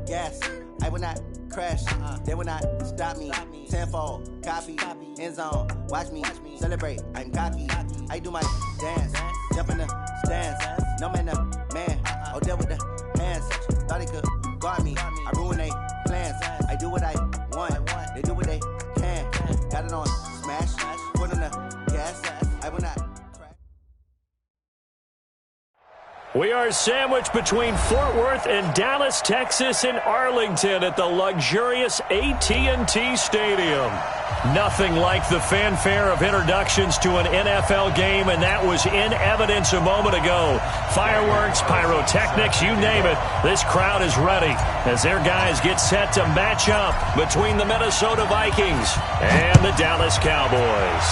gas. I will not crash. They will not stop me. Tenfold, copy, end zone. Watch me celebrate. I'm cocky. I do my dance. Jump in the stands. No man, man. Oh, there with the hands. Thought he could guard me. I ruin they plans. I do what I want. They do what they can. Got it on smash. Put on the gas. I will not crash. We are sandwiched between Fort Worth and Dallas, Texas, and Arlington at the luxurious AT&T Stadium. Nothing like the fanfare of introductions to an NFL game, and that was in evidence a moment ago. Fireworks, pyrotechnics, you name it. This crowd is ready as their guys get set to match up between the Minnesota Vikings and the Dallas Cowboys.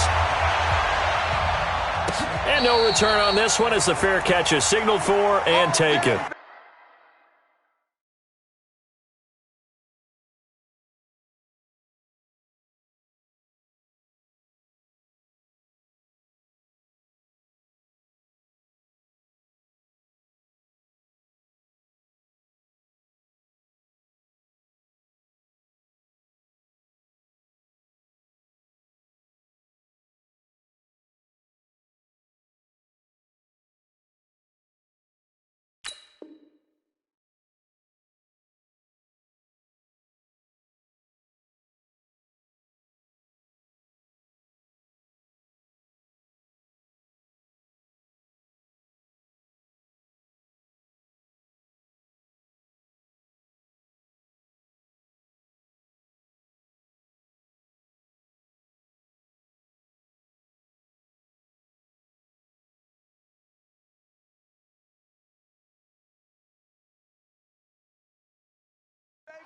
And no return on this one as the fair catch is signaled for and taken.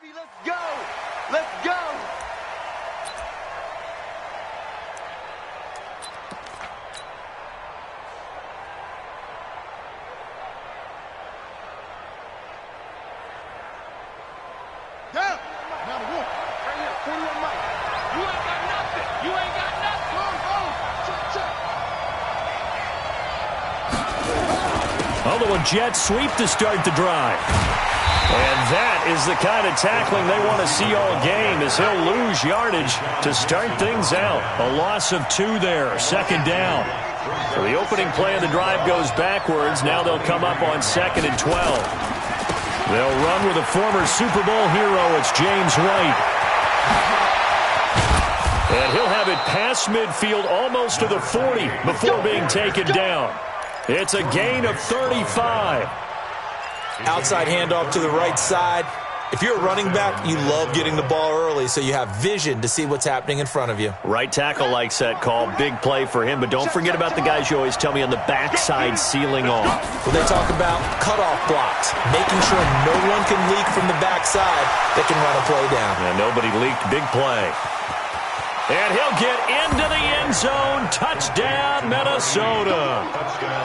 Let's go! Let's go! Down! Now the wolf. Right here, 41 Mike. You ain't got nothing! You ain't got nothing! Although a jet sweep to start the drive. And that is the kind of tackling they want to see all game as he'll lose yardage to start things out. A loss of 2 there, second down. So the opening play of the drive goes backwards. Now they'll come up on 2nd and 12. They'll run with a former Super Bowl hero. It's James White. And he'll have it past midfield almost to the 40 before being taken down. It's a gain of 35. Outside handoff to the right side. If you're a running back, you love getting the ball early so you have vision to see what's happening in front of you. Right tackle likes that call. Big play for him. But don't forget about the guys you always tell me on the backside sealing off. Well, they talk about cutoff blocks, making sure no one can leak from the backside that can run a play down. And nobody leaked. Big play. And he'll get into the end zone. Touchdown, Minnesota.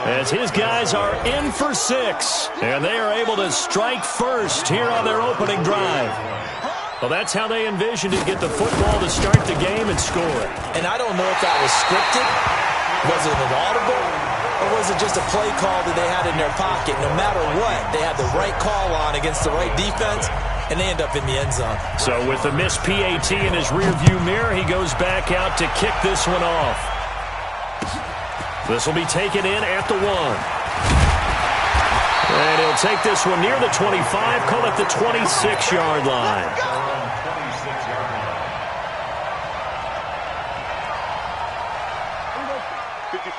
As his guys are in for 6. And they are able to strike first here on their opening drive. Well, that's how they envisioned to get the football to start the game and score. And I don't know if that was scripted. Was it an audible? Or was it just a play call that they had in their pocket? No matter what, they had the right call on against the right defense. And they end up in the end zone. So with the missed PAT in his rearview mirror, he goes back out to kick this one off. This will be taken in at the 1. And he'll take this one near the 25, call it the 26-yard line.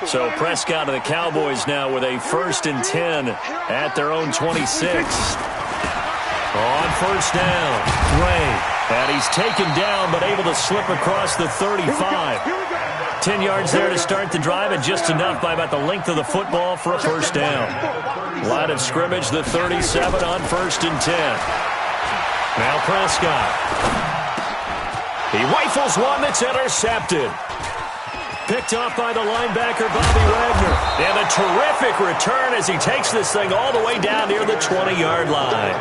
So Prescott and the Cowboys now with a 1st and 10 at their own 26. On first down, Ray. And he's taken down but able to slip across the 35. 10 yards there to start the drive and just enough by about the length of the football for a first down. Line of scrimmage, the 37 on 1st and 10. Now Prescott. He rifles one that's intercepted. Picked off by the linebacker, Bobby Wagner. And a terrific return as he takes this thing all the way down near the 20-yard line.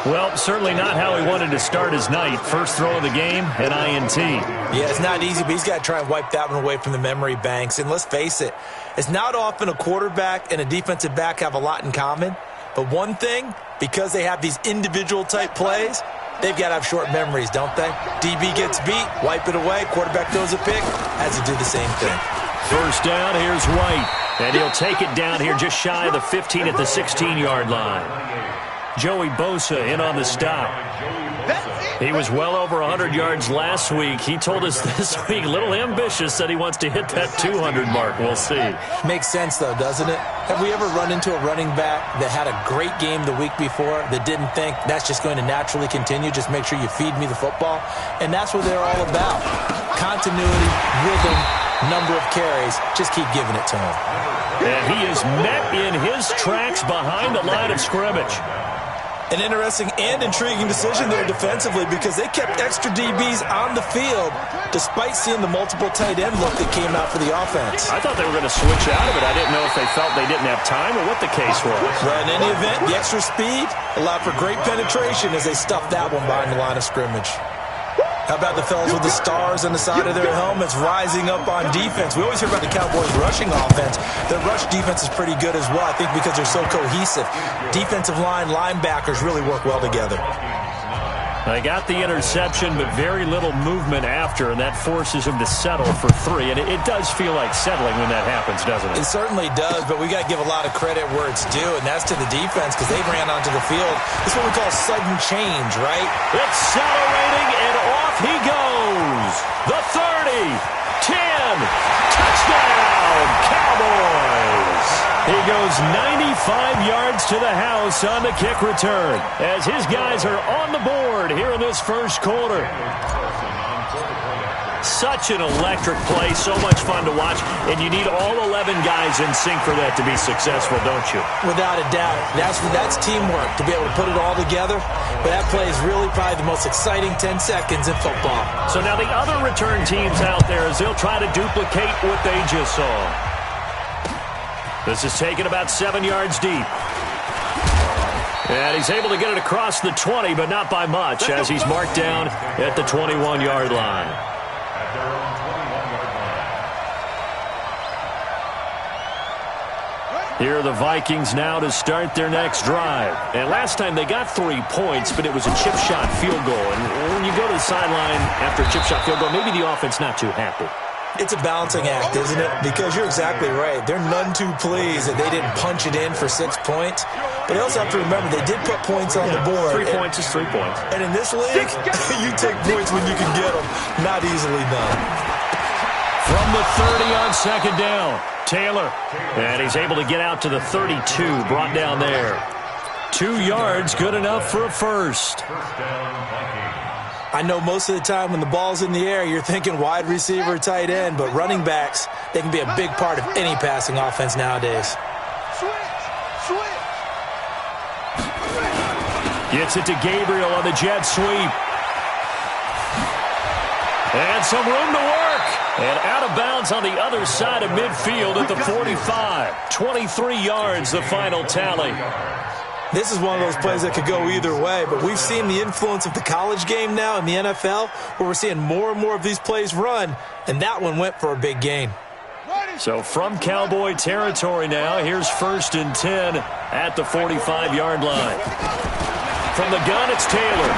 Well, certainly not how he wanted to start his night. First throw of the game, an INT. Yeah, it's not easy, but he's got to try and wipe that one away from the memory banks. And let's face it, it's not often a quarterback and a defensive back have a lot in common. But one thing, because they have these individual type plays, they've got to have short memories, don't they? DB gets beat, wipe it away, quarterback throws a pick, has to do the same thing. First down, here's White. And he'll take it down here just shy of the 15 at the 16-yard line. Joey Bosa in on the stop. He was well over 100 yards last week. He told us this week, a little ambitious, said he wants to hit that 200 mark. We'll see. Makes sense, though, doesn't it? Have we ever run into a running back that had a great game the week before that didn't think that's just going to naturally continue? Just make sure you feed me the football. And that's what they're all about. Continuity, rhythm, number of carries. Just keep giving it to him. And he is met in his tracks behind the line of scrimmage. An interesting and intriguing decision there defensively because they kept extra DBs on the field despite seeing the multiple tight end look that came out for the offense. I thought they were going to switch out of it. I didn't know if they felt they didn't have time or what the case was. Well, in any event, the extra speed allowed for great penetration as they stuffed that one behind the line of scrimmage. How about the fellas with the stars on the side of their helmets rising up on defense? We always hear about the Cowboys' rushing offense. Their rush defense is pretty good as well, I think, because they're so cohesive. Defensive line, linebackers really work well together. They got the interception, but very little movement after, and that forces them to settle for 3. And it does feel like settling when that happens, doesn't it? It certainly does, but we got to give a lot of credit where it's due, and that's to the defense because they ran onto the field. This is what we call sudden change, right? Accelerating, and off he goes. The 30, 10, touchdown, Cowboys. He goes 95 yards to the house on the kick return as his guys are on the board here in this first quarter. Such an electric play, so much fun to watch, and you need all 11 guys in sync for that to be successful, don't you? Without a doubt. That's teamwork, to be able to put it all together. But that play is really probably the most exciting 10 seconds in football. So now the other return teams out there as they'll try to duplicate what they just saw. This is taken about 7 yards deep. And he's able to get it across the 20, but not by much, as he's marked down at the 21-yard line. Here are the Vikings now to start their next drive. And last time they got 3 points, but it was a chip shot field goal. And when you go to the sideline after a chip shot field goal, maybe the offense not too happy. It's a balancing act, isn't it? Because you're exactly right. They're none too pleased that they didn't punch it in for 6 points. But they also have to remember they did put points on the board. 3 points is 3 points. And in this league, you take points when you can get them. Not easily done. From the 30 on second down, Taylor. And he's able to get out to the 32, brought down there. 2 yards, good enough for a first. I know most of the time when the ball's in the air, you're thinking wide receiver, tight end, but running backs, they can be a big part of any passing offense nowadays. Gets it to Gabriel on the jet sweep. And some room to work. And out of bounds on the other side of midfield at the 45. 23 yards, the final tally. This is one of those plays that could go either way, but we've seen the influence of the college game now in the NFL, where we're seeing more and more of these plays run, and that one went for a big gain. So from Cowboy territory now, here's 1st and 10 at the 45-yard line. From the gun, it's Taylor.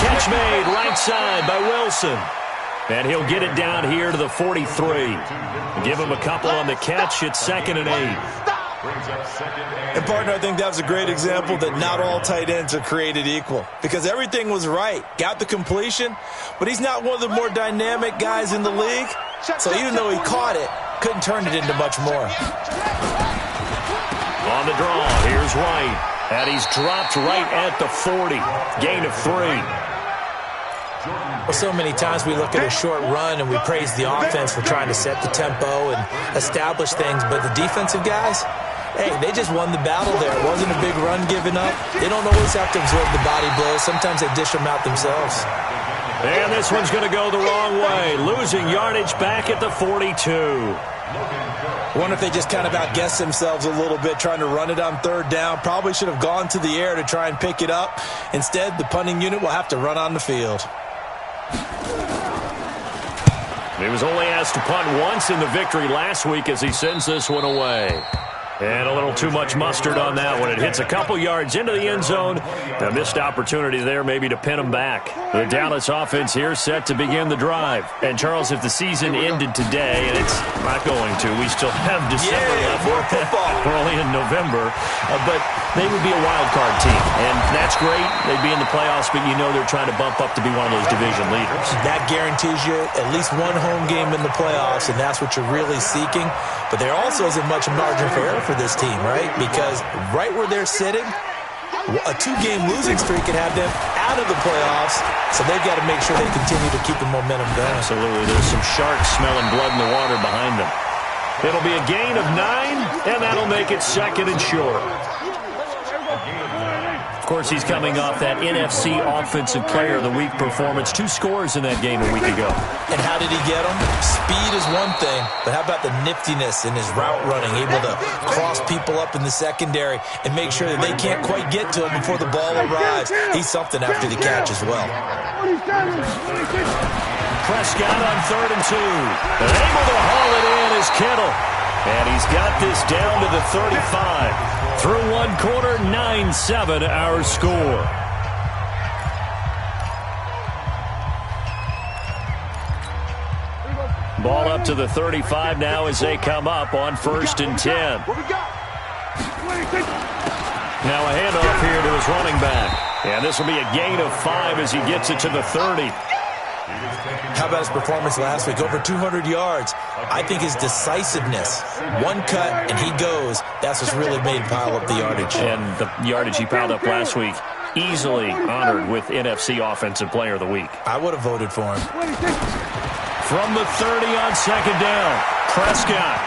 Catch made right side by Wilson. And he'll get it down here to the 43. Give him a couple on the catch. It's 2nd and 8. And, partner, I think that was a great example that not all tight ends are created equal because everything was right. Got the completion, but he's not one of the more dynamic guys in the league. So even though he caught it, couldn't turn it into much more. On the draw, here's White. And he's dropped right at the 40. Gain of 3. Well, so many times we look at a short run and we praise the offense for trying to set the tempo and establish things, but the defensive guys, hey, they just won the battle there. It wasn't a big run given up. They don't always have to absorb the body blows. Sometimes they dish them out themselves. And this one's going to go the wrong way. Losing yardage back at the 42. I wonder if they just kind of outguessed themselves a little bit trying to run it on 3rd down. Probably should have gone to the air to try and pick it up. Instead, the punting unit will have to run on the field. He was only asked to punt once in the victory last week as he sends this one away. And a little too much mustard on that one. It hits a couple yards into the end zone. A missed opportunity there maybe to pin them back. The Dallas offense here set to begin the drive. And, Charles, if the season ended today, and it's not going to, we still have December left. More football. We're only in November. But they would be a wild card team. And that's great. They'd be in the playoffs, but you know they're trying to bump up to be one of those division leaders. That guarantees you at least one home game in the playoffs, and that's what you're really seeking. But there also isn't much margin for error for this team, right? Because right where they're sitting, a 2-game losing streak could have them out of the playoffs, so they've got to make sure they continue to keep the momentum going. Absolutely. There's some sharks smelling blood in the water behind them. It'll be a gain of 9, and that'll make it 2nd and short. Of course, he's coming off that NFC Offensive Player of the Week performance. 2 scores in that game a week ago. And how did he get them? Speed is one thing, but how about the niftiness in his route running, able to cross people up in the secondary and make sure that they can't quite get to him before the ball arrives. He's something after the catch as well. Prescott on 3rd and 2. And able to haul it in is Kittle. And he's got this down to the 35. Through 1 quarter, 9-7 our score. Ball up to the 35 now as they come up on 1st and 10. Now a handoff here to his running back. And this will be a gain of 5 as he gets it to the 30. How about his performance last week? Over 200 yards. I think his decisiveness, one cut and he goes, that's what's really made him pile up the yardage. And the yardage he piled up last week, easily honored with NFC Offensive Player of the Week. I would have voted for him. From the 30 on 2nd down, Prescott.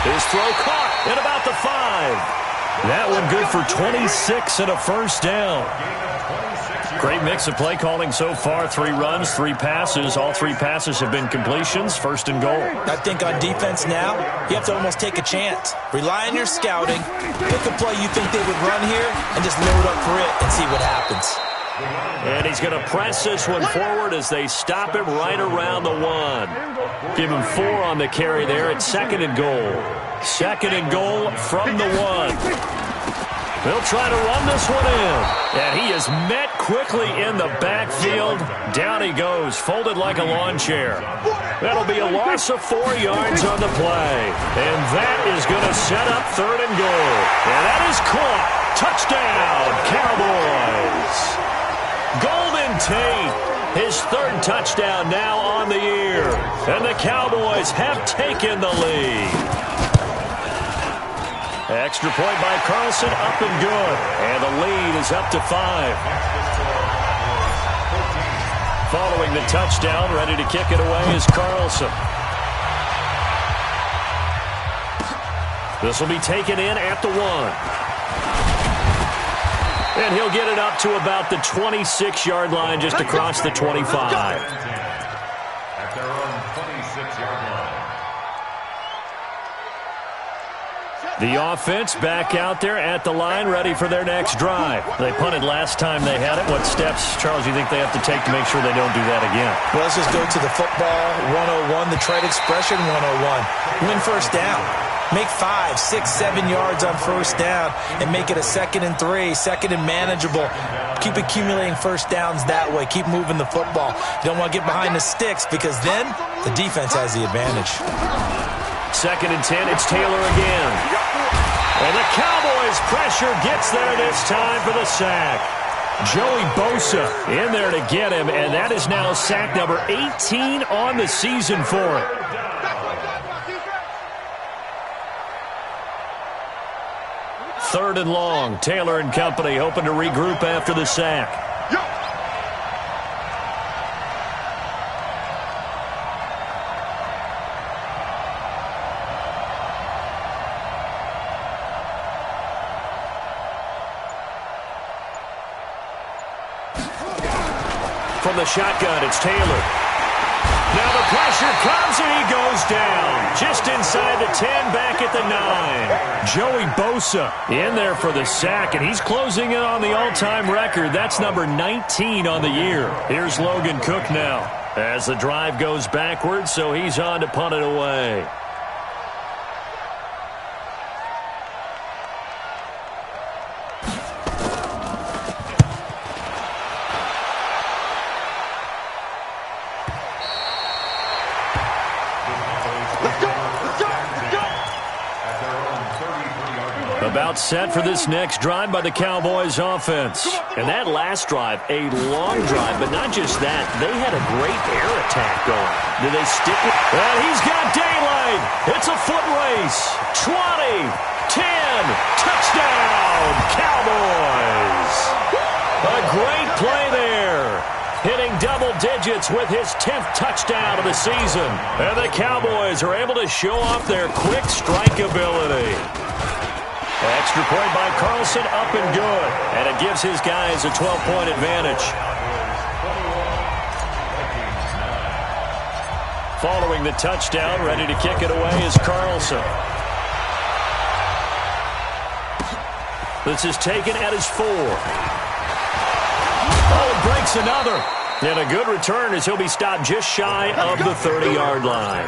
His throw caught at about the 5. That one good for 26 and a 1st down. Great mix of play calling so far. 3 runs, 3 passes. All 3 passes have been completions. 1st and goal. I think on defense now, you have to almost take a chance. Rely on your scouting. Pick a play you think they would run here and just load up for it and see what happens. And he's going to press this one forward as they stop him right around the 1. Give him 4 on the carry there at 2nd and goal. 2nd and goal from the 1. They'll try to run this one in. And he is met quickly in the backfield. Down he goes, folded like a lawn chair. That'll be a loss of 4 yards on the play. And that is going to set up 3rd and goal. And that is caught. Touchdown, Cowboys. Golden Tate, his 3rd touchdown now on the year. And the Cowboys have taken the lead. Extra point by Carlson, up and good. And the lead is up to 5. Following the touchdown, ready to kick it away is Carlson. This will be taken in at the 1. And he'll get it up to about the 26-yard line, just across the 25. At their own 26-yard line. The offense back out there at the line, ready for their next drive. They punted last time they had it. What steps, Charles, you think they have to take to make sure they don't do that again? Well, let's just go to the football 101, the trade expression 101. Win 1st down. Make 5, 6, 7 yards on 1st down and make it a 2nd and 3, 2nd and manageable. Keep accumulating 1st downs that way. Keep moving the football. You don't want to get behind the sticks because then the defense has the advantage. 2nd and 10, it's Taylor again. And the Cowboys' pressure gets there this time for the sack. Joey Bosa in there to get him, and that is now sack number 18 on the season for him. Third and long, Taylor and company hoping to regroup after the sack. From the shotgun, it's Taylor. Now the pressure comes and he goes down. Just inside the 10, back at the 9. Joey Bosa in there for the sack, and he's closing in on the all-time record. That's number 19 on the year. Here's Logan Cook now as the drive goes backwards, so he's on to punt it away. About set for this next drive by the Cowboys offense. And that last drive, a long drive, but not just that. They had a great air attack going. Do they stick with? And he's got daylight. It's a foot race. 20, 10, touchdown, Cowboys. A great play there. Hitting double digits with his 10th touchdown of the season. And the Cowboys are able to show off their quick strike ability. Extra point by Carlson, up and good. And it gives his guys a 12-point advantage. Following the touchdown, ready to kick it away is Carlson. This is taken at his 4. Oh, breaks another. And a good return as he'll be stopped just shy of the 30-yard line.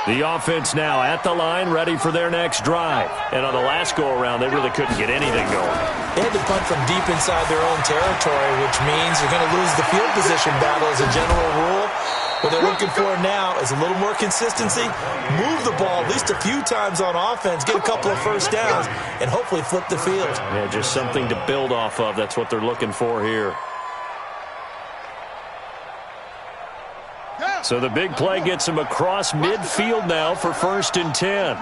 The offense now at the line, ready for their next drive. And on the last go-around, they really couldn't get anything going. They had to punt from deep inside their own territory, which means you're going to lose the field position battle as a general rule. What they're looking for now is a little more consistency, move the ball at least a few times on offense, get a couple of first downs, and hopefully flip the field. Yeah, just something to build off of. That's what they're looking for here. So the big play gets him across midfield now for 1st and 10.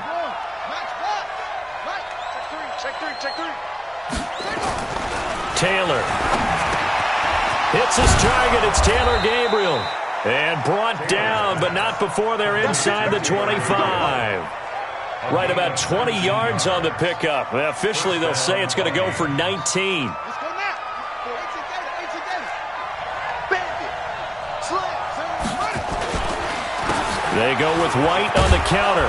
Taylor hits his target. It's Taylor Gabriel. And brought down, but not before they're inside the 25. Right about 20 yards on the pickup. Well, officially, they'll say it's going to go for 19. They go with White on the counter.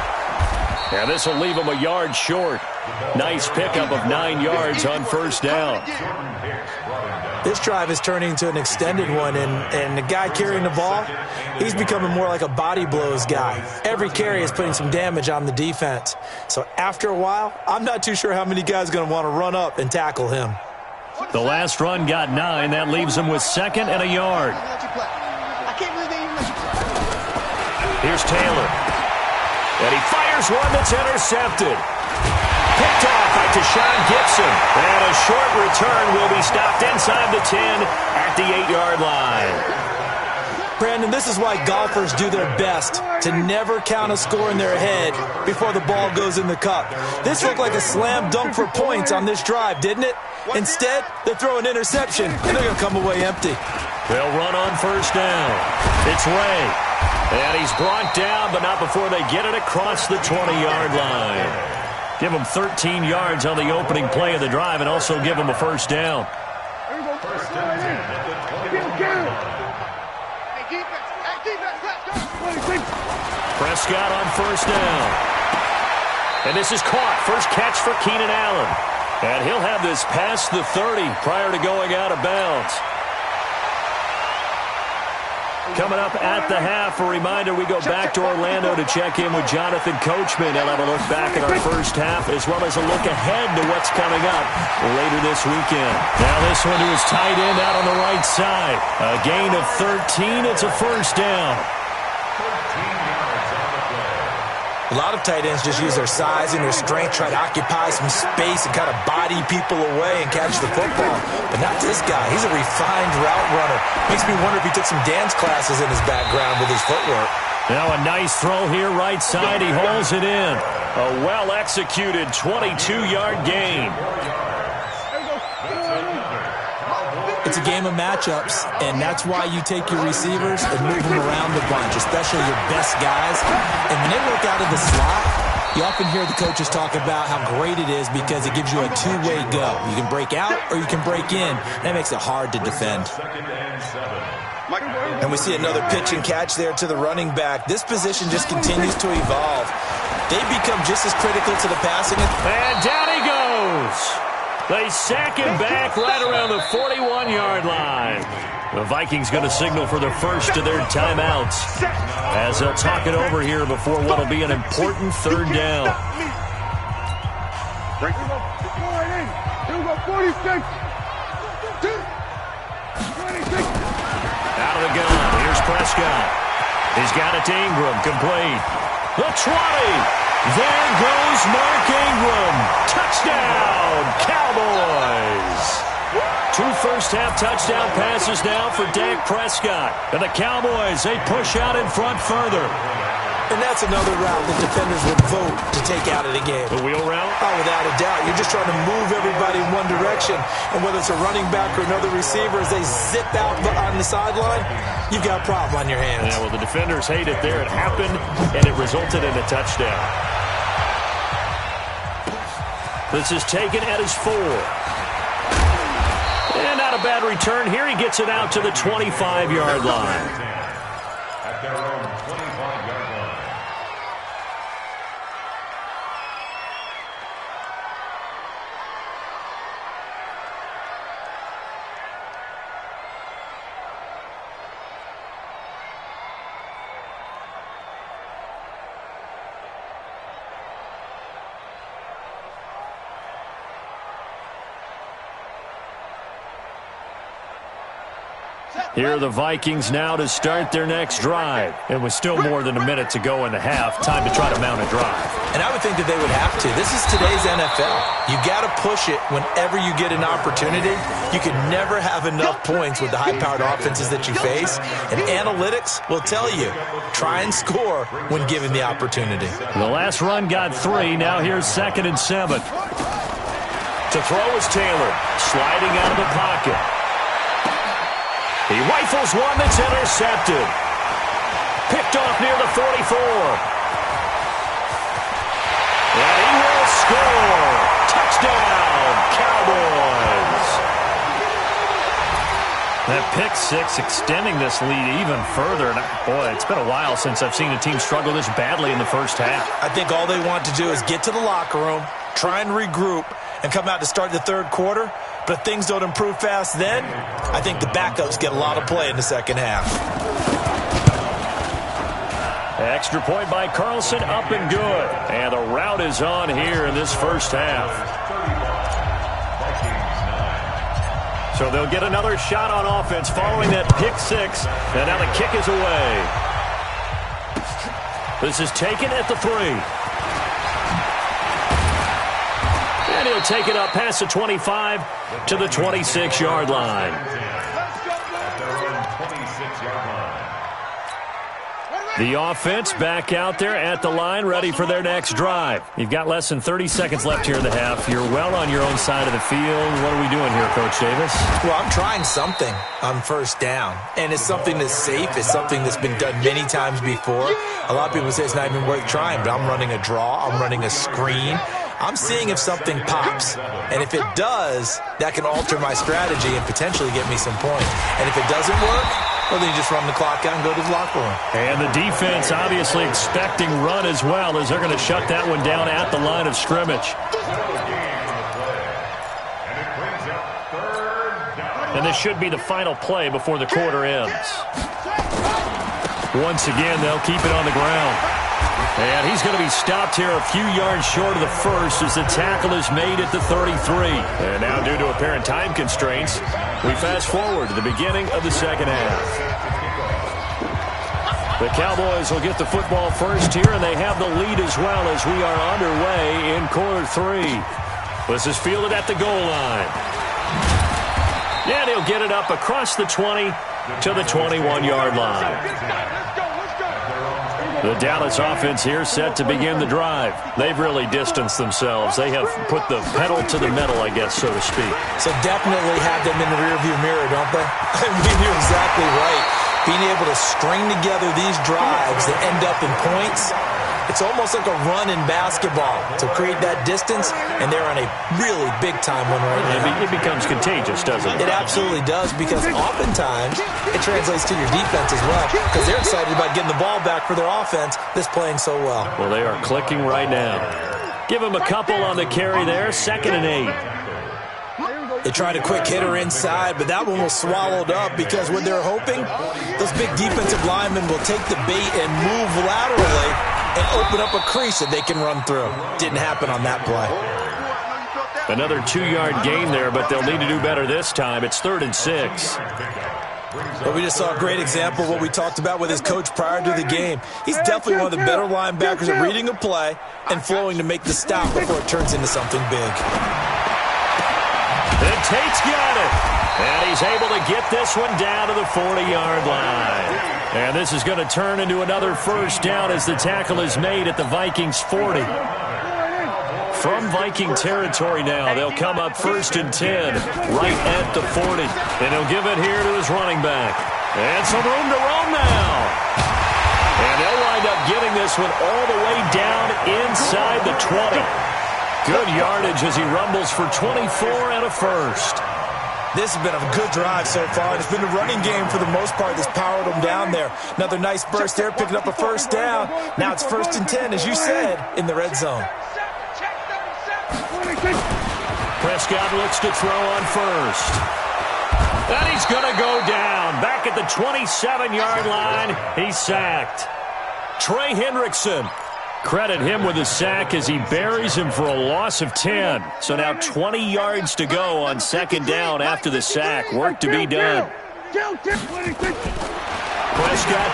And this will leave them a yard short. Nice pickup of 9 yards on 1st down. This drive is turning into an extended one, and the guy carrying the ball, he's becoming more like a body blows guy. Every carry is putting some damage on the defense. So after a while, I'm not too sure how many guys are going to want to run up and tackle him. The last run got 9. That leaves him with 2nd and a yard. Here's Taylor. And he fires one that's intercepted. Picked off by Tashawn Gibson. And a short return will be stopped inside the 10 at the 8-yard line. Brandon, this is why golfers do their best to never count a score in their head before the ball goes in the cup. This looked like a slam dunk for points on this drive, didn't it? Instead, they throw an interception, and they're going to come away empty. They'll run on 1st down. It's Ray. And he's brought down, but not before they get it across the 20-yard line. Give them 13 yards on the opening play of the drive and also give them a 1st down. Prescott on 1st down. And this is caught. First catch for Keenan Allen. And he'll have this past the 30 prior to going out of bounds. Coming up at the half, a reminder, we go back to Orlando to check in with Jonathan Coachman. He'll have a look back at our first half as well as a look ahead to what's coming up later this weekend. Now this one to his tight end out on the right side. A gain of 13. It's a 1st down. A lot of tight ends just use their size and their strength, try to occupy some space and kind of body people away and catch the football. But not this guy. He's a refined route runner. Makes me wonder if he took some dance classes in his background with his footwork. Now a nice throw here right side. He holds it in. A well-executed 22-yard gain. It's a game of matchups, and that's why you take your receivers and move them around a bunch, especially your best guys. And when they work out of the slot, you often hear the coaches talk about how great it is because it gives you a two-way go. You can break out or you can break in. That makes it hard to defend. And we see another pitch and catch there to the running back. This position just continues to evolve. They become just as critical to the passing. And down he goes. They sack him back right around the 41-yard line. The Vikings going to signal for the first of their timeouts as they'll talk it over here before what will be an important 3rd down. Out of the gun. Here's Prescott. He's got it to Ingram. Complete. The 20. There goes Mark Ingram. Touchdown, Cowboys. 2 first-half touchdown passes now for Dak Prescott. And the Cowboys, they push out in front further. And that's another route that defenders would vote to take out of the game. The wheel route? Oh, without a doubt. You're just trying to move everybody in one direction. And whether it's a running back or another receiver, as they zip out on the sideline, you've got a problem on your hands. Yeah, well, the defenders hate it there. It happened, and it resulted in a touchdown. This is taken at his 4. And not a bad return here. He gets it out to the 25-yard line. At their own 25-yard line. Here are the Vikings now to start their next drive. It was still more than a minute to go in the half. Time to try to mount a drive. And I would think that they would have to. This is today's NFL. You got to push it whenever you get an opportunity. You can never have enough points with the high-powered offenses that you face. And analytics will tell you, try and score when given the opportunity. The last run got 3. Now here's 2nd and 7. To throw is Taylor, sliding out of the pocket. He rifles one that's intercepted. Picked off near the 44. And he will score. Touchdown, Cowboys. That pick 6 extending this lead even further. And boy, it's been a while since I've seen a team struggle this badly in the first half. I think all they want to do is get to the locker room, try and regroup, and come out to start the third quarter. But if things don't improve fast then, I think the backups get a lot of play in the second half. Extra point by Carlson, up and good. And the route is on here in this first half. So they'll get another shot on offense following that pick 6. And now the kick is away. This is taken at the 3. And he'll take it up past the 25 to the 26-yard line. The offense back out there at the line, ready for their next drive. You've got less than 30 seconds left here in the half. You're well on your own side of the field. What are we doing here, Coach Davis? Well, I'm trying something on first down, and it's something that's safe. It's something that's been done many times before. A lot of people say it's not even worth trying, but I'm running a draw. I'm running a screen. I'm seeing if something pops, and if it does, that can alter my strategy and potentially get me some points. And if it doesn't work, well, then you just run the clock out and go to the locker room. And the defense obviously expecting run as well, as they're going to shut that one down at the line of scrimmage. And this should be the final play before the quarter ends. Once again, they'll keep it on the ground. And he's going to be stopped here a few yards short of the first as the tackle is made at the 33. And now, due to apparent time constraints, we fast forward to the beginning of the second half. The Cowboys will get the football first here, and they have the lead as well as we are underway in quarter 3. This is fielded at the goal line. And he'll get it up across the 20 to the 21-yard line. The Dallas offense here set to begin the drive. They've really distanced themselves. They have put the pedal to the metal, I guess, so to speak. So definitely have them in the rearview mirror, don't they? I mean, you're exactly right. Being able to string together these drives that end up in points, it's almost like a run in basketball to create that distance, and they're on a really big-time one right now. It becomes contagious, doesn't it? It absolutely does, because oftentimes it translates to your defense as well, because they're excited about getting the ball back for their offense that's playing so well. Well, they are clicking right now. Give them a couple on the carry there, 2nd and 8. They tried a quick hitter inside, but that one was swallowed up because what they're hoping, those big defensive linemen will take the bait and move laterally and open up a crease that they can run through. Didn't happen on that play. Another 2-yard gain there, but they'll need to do better this time. It's 3rd and 6. But we just saw a great example of what we talked about with his coach prior to the game. He's definitely one of the better linebackers at reading a play and flowing to make the stop before it turns into something big. And Tate's got it. And he's able to get this one down to the 40-yard line. And this is going to turn into another first down as the tackle is made at the Vikings 40. From Viking territory now, they'll come up 1st and 10 right at the 40. And he'll give it here to his running back. And some room to roam now. And they'll wind up getting this one all the way down inside the 20. Good yardage as he rumbles for 24 and a first. This has been a good drive so far. It's been a running game for the most part that's powered them down there. Another nice burst there, picking up a first down. Now it's 1st and 10, as you said, in the red zone. Prescott looks to throw on first. And he's going to go down. Back at the 27-yard line, he's sacked. Trey Hendrickson. Credit him with a sack as he buries him for a loss of 10. So now 20 yards to go on 2nd down after the sack. Work to be done. Prescott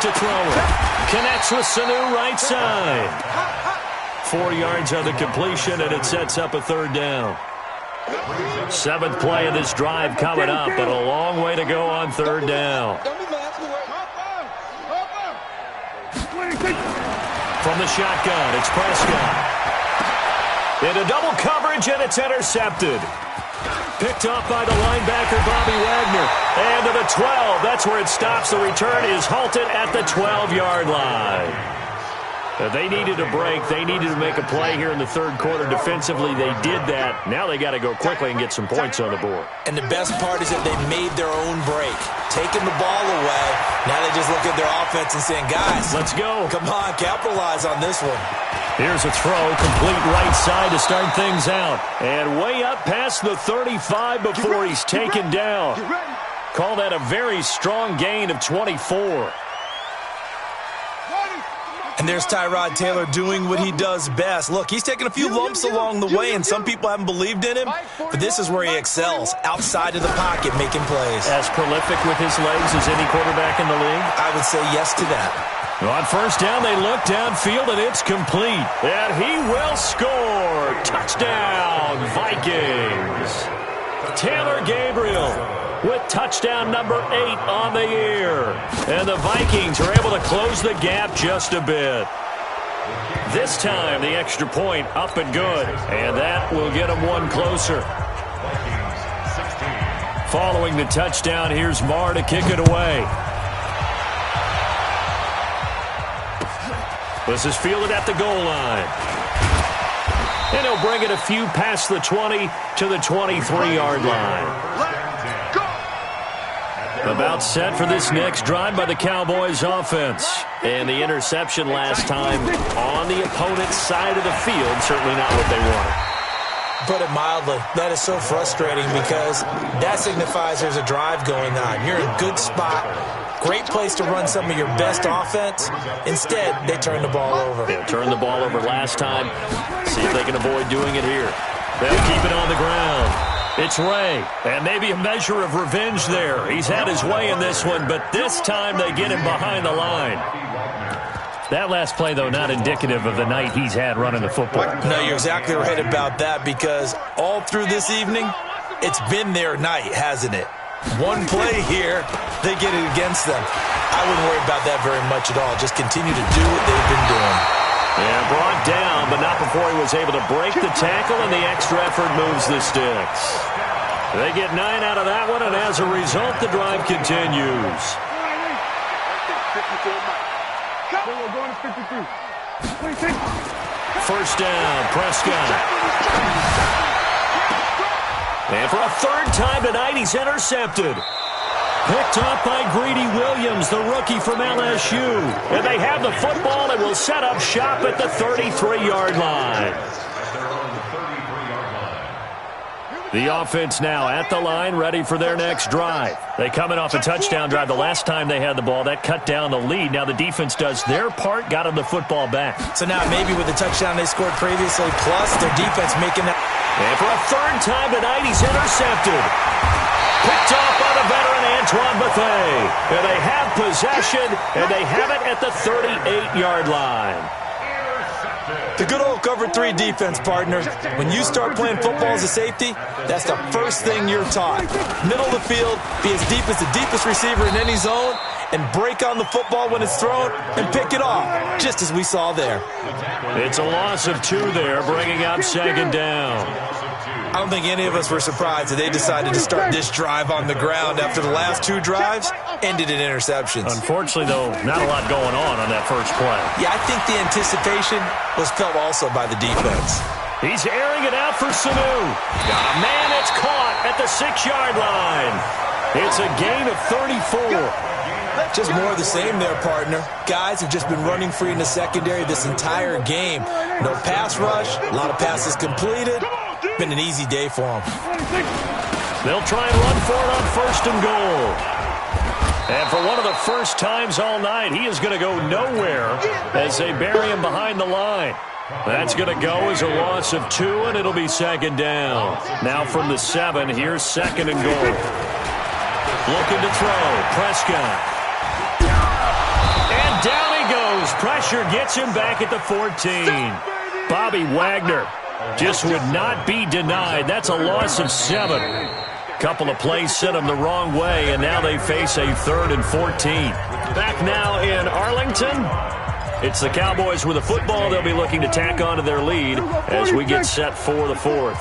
to throw it. Connects with Sanu right side. 4 yards on the completion, and it sets up a 3rd down. 7th play of this drive coming up, but a long way to go on 3rd down. From the shotgun, it's Prescott. Into double coverage, and it's intercepted. Picked off by the linebacker, Bobby Wagner. And to the 12, that's where it stops. The return is halted at the 12-yard line. They needed a break. They needed to make a play here in the 3rd quarter. Defensively, they did that. Now they got to go quickly and get some points on the board. And the best part is that they made their own break. Taking the ball away. Now they just look at their offense and saying, guys, let's go. Come on, capitalize on this one. Here's a throw, complete right side to start things out. And way up past the 35 before he's taken down. Call that a very strong gain of 24. And there's Tyrod Taylor doing what he does best. Look, he's taken a few lumps along the way, and some people haven't believed in him. But this is where he excels, outside of the pocket, making plays. As prolific with his legs as any quarterback in the league? I would say yes to that. On 1st down, they look downfield, and it's complete. And he will score. Touchdown, Vikings. Taylor Gabriel with touchdown number 8 on the year. And the Vikings are able to close the gap just a bit. This time, the extra point up and good. And that will get them one closer. Following the touchdown, here's Marr to kick it away. This is fielded at the goal line. And he'll bring it a few past the 20 to the 23-yard line. About set for this next drive by the Cowboys offense. And the interception last time on the opponent's side of the field, certainly not what they wanted. Put it mildly, that is so frustrating because that signifies there's a drive going on. You're in a good spot. Great place to run some of your best offense. Instead, they turn the ball over. They turned the ball over last time. See if they can avoid doing it here. They'll keep it on the ground. It's Ray, and maybe a measure of revenge there. He's had his way in this one, but this time they get him behind the line. That last play, though, not indicative of the night he's had running the football. No, you're exactly right about that because all through this evening, it's been their night, hasn't it? One play here, they get it against them. I wouldn't worry about that very much at all. Just continue to do what they've been doing. Yeah, brought down, but not before he was able to break the tackle, and the extra effort moves the sticks. They get 9 out of that one, and as a result, the drive continues. First down, Prescott. And for a 3rd time tonight, he's intercepted. Picked up by Greedy Williams, the rookie from LSU. And they have the football and will set up shop at the 33-yard line. The offense now at the line, ready for their next drive. They coming off a touchdown drive. The last time they had the ball, that cut down the lead. Now the defense does their part, got them the football back. So now maybe with the touchdown they scored previously, plus their defense making that. And for a 3rd time tonight, he's intercepted. Picked off by the veteran Antoine Bethea. And they have possession, and they have it at the 38-yard line. The good old cover 3 defense, partner. When you start playing football as a safety, that's the first thing you're taught. Middle of the field, be as deep as the deepest receiver in any zone, and break on the football when it's thrown and pick it off, just as we saw there. It's a loss of 2 there, bringing up second down. I don't think any of us were surprised that they decided to start this drive on the ground after the last 2 drives ended in interceptions. Unfortunately, though, not a lot going on that first play. Yeah, I think the anticipation was felt also by the defense. He's airing it out for Sanu. Got a man, it's caught at the 6-yard line. It's a gain of 34. Just more of the same there, partner. Guys have just been running free in the secondary this entire game. No pass rush, a lot of passes completed. Been an easy day for them. They'll try and run for it on first and goal. And for one of the first times all night, he is going to go nowhere as they bury him behind the line. That's going to go as a loss of 2, and it'll be second down. Now from the 7, here's second and goal. Looking to throw, Prescott. And down he goes. Pressure gets him back at the 14. Bobby Wagner just would not be denied. That's a loss of 7. Couple of plays sent them the wrong way, and now they face a 3rd and 14. Back now in Arlington. It's the Cowboys with the football. They'll be looking to tack on to their lead as we get set for the 4th.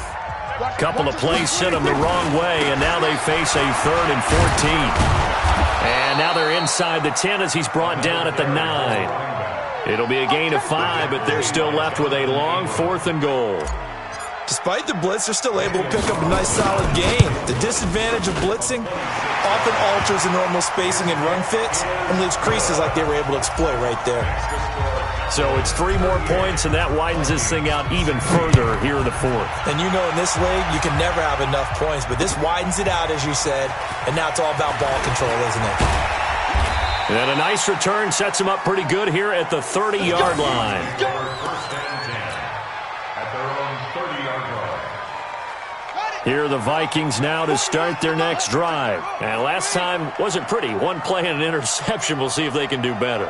Couple of plays sent them the wrong way, and now they face a 3rd and 14. And now they're inside the 10 as he's brought down at the 9. It'll be a gain of 5, but they're still left with a long 4th and goal. Despite the blitz, they're still able to pick up a nice solid gain. The disadvantage of blitzing often alters the normal spacing and run fits and leaves creases like they were able to exploit right there. So it's 3 more points, and that widens this thing out even further here in the 4th. And you know in this league, you can never have enough points, but this widens it out, as you said, and now it's all about ball control, isn't it? And a nice return sets him up pretty good here at the 30-yard line. Here are the Vikings now to start their next drive. And last time wasn't pretty. 1 play and an interception. We'll see if they can do better.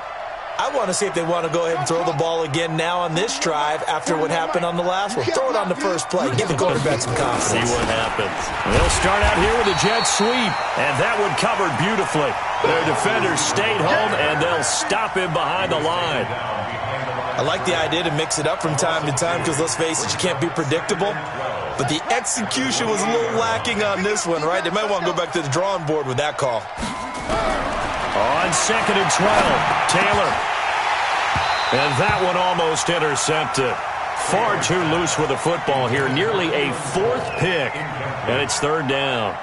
I want to see if they want to go ahead and throw the ball again now on this drive after what happened on the last one. Throw it on the first play. Give the quarterback some confidence. See what happens. They'll start out here with a jet sweep. And that one covered beautifully. Their defenders stayed home, and they'll stop him behind the line. I like the idea to mix it up from time to time because, let's face it, you can't be predictable. But the execution was a little lacking on this one, right? They might want to go back to the drawing board with that call. On 2nd and 12, Taylor. And that one almost intercepted. Far too loose with the football here. Nearly a 4th pick. And it's 3rd down.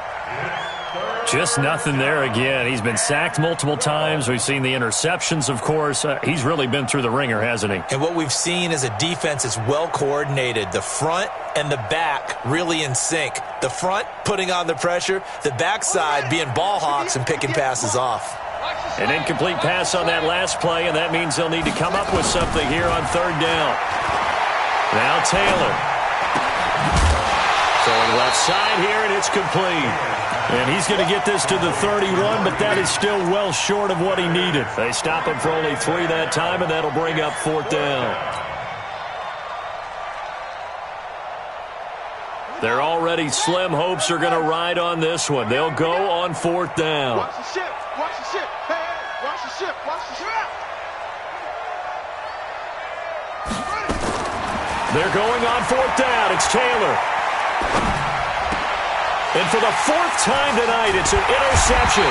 Just nothing there again. He's been sacked multiple times. We've seen the interceptions, of course. He's really been through the ringer, hasn't he? And what we've seen is a defense that's well coordinated. The front and the back really in sync. The front putting on the pressure. The backside being ball hawks and picking passes off. An incomplete pass on that last play, and that means they'll need to come up with something here on 3rd down. Now Taylor. Throwing left side here, and it's complete. And he's going to get this to the 31, but that is still well short of what he needed. They stop him for only 3 that time, and that'll bring up 4th down. Their already slim hopes are going to ride on this one. They'll go on 4th down. Watch the ship. Watch the ship. Hey, watch the ship. Watch the ship. They're going on 4th down. It's Taylor. And for the 4th time tonight, it's an interception.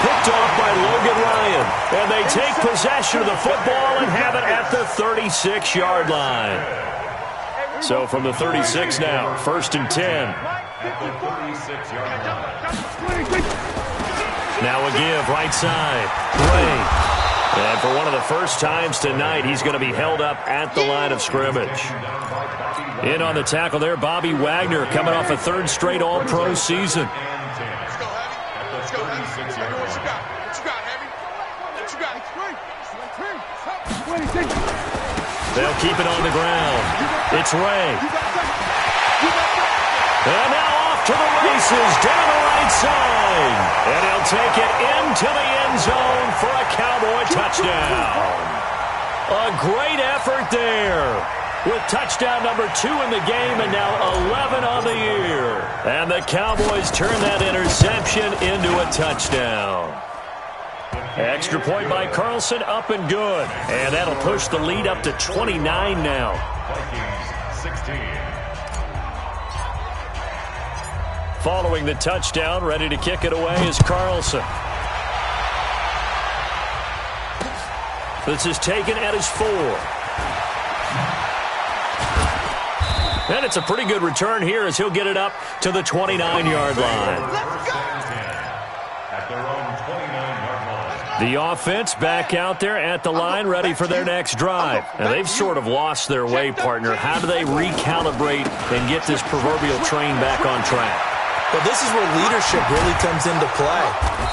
Picked off by Logan Ryan. And they take possession of the football and have it at the 36-yard line. So from the 36 now, 1st and 10. Now a give, right side. Ray. And for one of the first times tonight, he's going to be held up at the line of scrimmage. In on the tackle there, Bobby Wagner, coming off a 3rd straight All-Pro season. Let's go, Heavy. Let's go, Heavy. What you got? What you got, Heavy? What you got? They'll keep it on the ground. It's Ray. And now off to the races down the right side. And he'll take it into the end zone for a Cowboy touchdown. A great effort there, with touchdown number 2 in the game and now 11 on the year. And the Cowboys turn that interception into a touchdown. Extra point by Carlson, up and good. And that'll push the lead up to 29 now. Vikings 16. Following the touchdown, ready to kick it away is Carlson. This is taken at his 4. And it's a pretty good return here as he'll get it up to the 29-yard line. At their own 29-yard line. The offense back out there at the line, ready for their next drive. And they've sort of lost their way, partner. How do they recalibrate and get this proverbial train back on track? Well, this is where leadership really comes into play.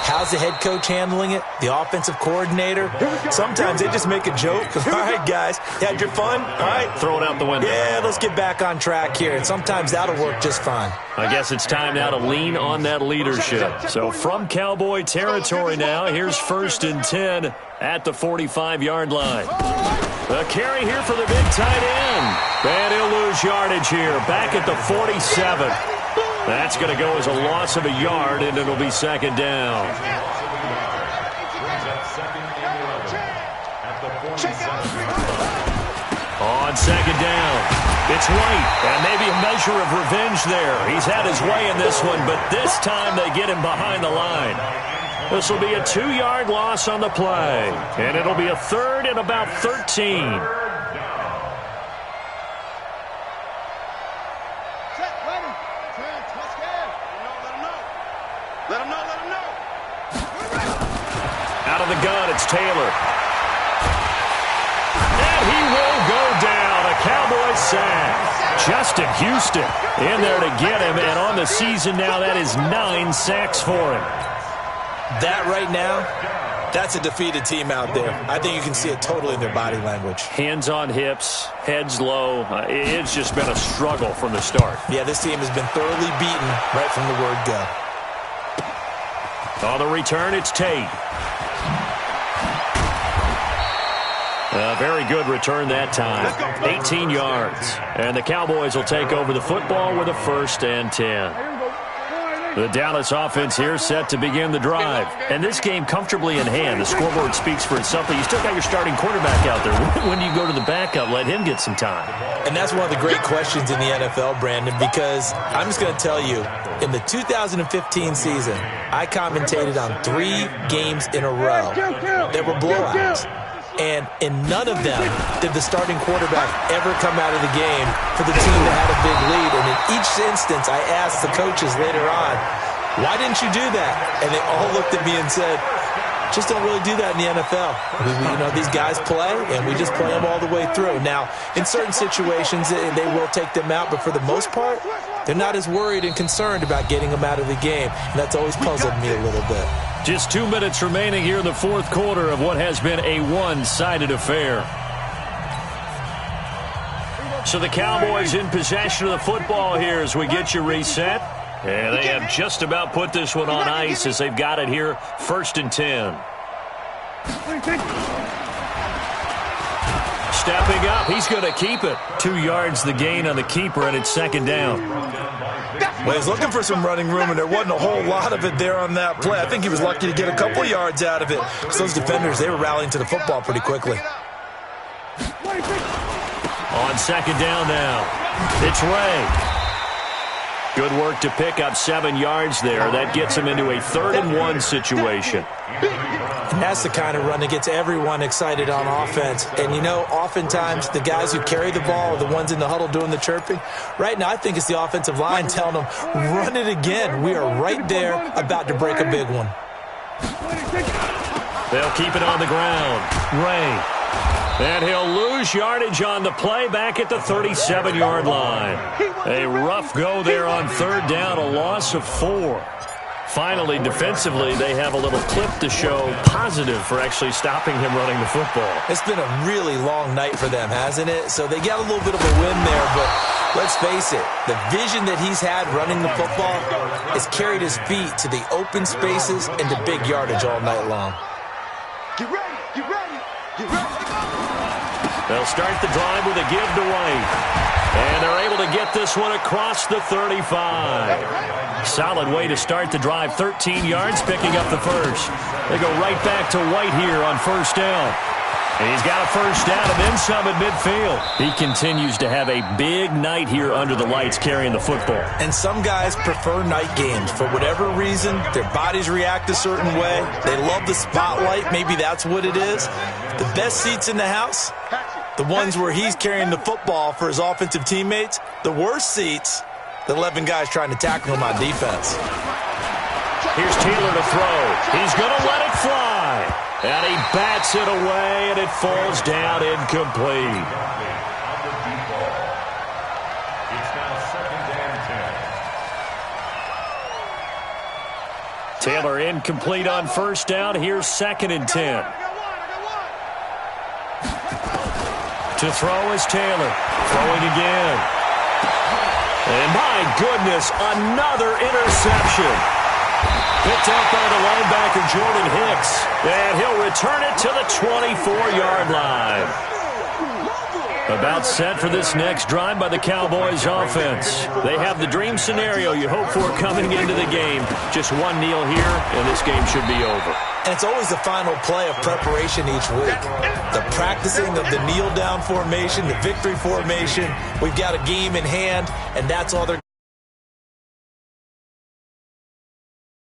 How's the head coach handling it? The offensive coordinator? Sometimes they just make a joke. All right, guys, you had your fun? All right. Throw it out the window. Yeah, let's get back on track here. And sometimes that'll work just fine. I guess it's time now to lean on that leadership. So from Cowboy territory now, here's 1st and 10 at the 45-yard line. A carry here for the big tight end. And he'll lose yardage here, back at the 47. That's going to go as a loss of a yard, and it'll be 2nd down. On 2nd down, it's White, and maybe a measure of revenge there. He's had his way in this one, but this time they get him behind the line. This will be a 2-yard loss on the play, and it'll be a 3rd and about 13. Out of the gun, it's Taylor. And he will go down. A Cowboy sack. Justin Houston in there to get him. And on the season now, that is 9 sacks for him. That right now, that's a defeated team out there. I think you can see it totally in their body language. Hands on hips, heads low. It's just been a struggle from the start. Yeah, this team has been thoroughly beaten right from the word go. On the return, it's Tate. A very good return that time. 18 yards. And the Cowboys will take over the football with a 1st and 10. The Dallas offense here set to begin the drive. And this game comfortably in hand. The scoreboard speaks for itself, but you still got your starting quarterback out there. When do you go to the backup? Let him get some time. And that's one of the great questions in the NFL, Brandon, because I'm just going to tell you, in the 2015 season, I commentated on 3 games in a row that were blowouts. And in none of them did the starting quarterback ever come out of the game for the team that had a big lead. And in each instance, I asked the coaches later on, why didn't you do that? And they all looked at me and said, just don't really do that in the NFL. These guys play, and we just play them all the way through. Now, in certain situations, they will take them out, but for the most part, they're not as worried and concerned about getting them out of the game. And that's always puzzled me a little bit. Just 2 minutes remaining here in the 4th quarter of what has been a one-sided affair. So the Cowboys in possession of the football here as we get you reset. And they have just about put this one on ice as they've got it here, 1st and 10. Stepping up, he's going to keep it. 2 yards the gain on the keeper, and it's 2nd down. Well, he's looking for some running room, and there wasn't a whole lot of it there on that play. I think he was lucky to get a couple yards out of it. So those defenders, they were rallying to the football pretty quickly. On 2nd down now, it's Ray. Good work to pick up 7 yards there. That gets him into a 3rd and 1 situation. And that's the kind of run that gets everyone excited on offense. And, oftentimes the guys who carry the ball are the ones in the huddle doing the chirping. Right now, I think it's the offensive line telling them, run it again. We are right there about to break a big one. They'll keep it on the ground. Ray. And he'll lose yardage on the play back at the 37-yard line. A rough go there on 3rd down, a loss of 4. Finally, defensively, they have a little clip to show positive for actually stopping him running the football. It's been a really long night for them, hasn't it? So they got a little bit of a win there, but Let's face it, the vision that he's had running the football has carried his feet to the open spaces and to big yardage all night long. Get ready, get ready, get ready. They'll start the drive with a give to White. And they're able to get this one across the 35. Solid way to start the drive. 13 yards, picking up the first. They go right back to White here on first down. And he's got a first down and then some at midfield. He continues to have a big night here under the lights carrying the football. And some guys prefer night games. For whatever reason, their bodies react a certain way. They love the spotlight. Maybe that's what it is. The best seats in the house, the ones where he's carrying the football for his offensive teammates. The worst seats, the 11 guys trying to tackle him on defense. Here's Taylor to throw. He's going to let it fly. And he bats it away, and it falls down incomplete. It's now 2nd and 10. Taylor incomplete on first down. Here's 2nd and 10. To throw is Taylor. Throwing again. And my goodness, another interception. Picked up by the linebacker, Jordan Hicks. And he'll return it to the 24-yard line. About set for this next drive by the Cowboys offense. They have the dream scenario you hope for coming into the game. Just one kneel here, and this game should be over. And it's always the final play of preparation each week. The practicing of the kneel-down formation, the victory formation. We've got a game in hand, and that's all they're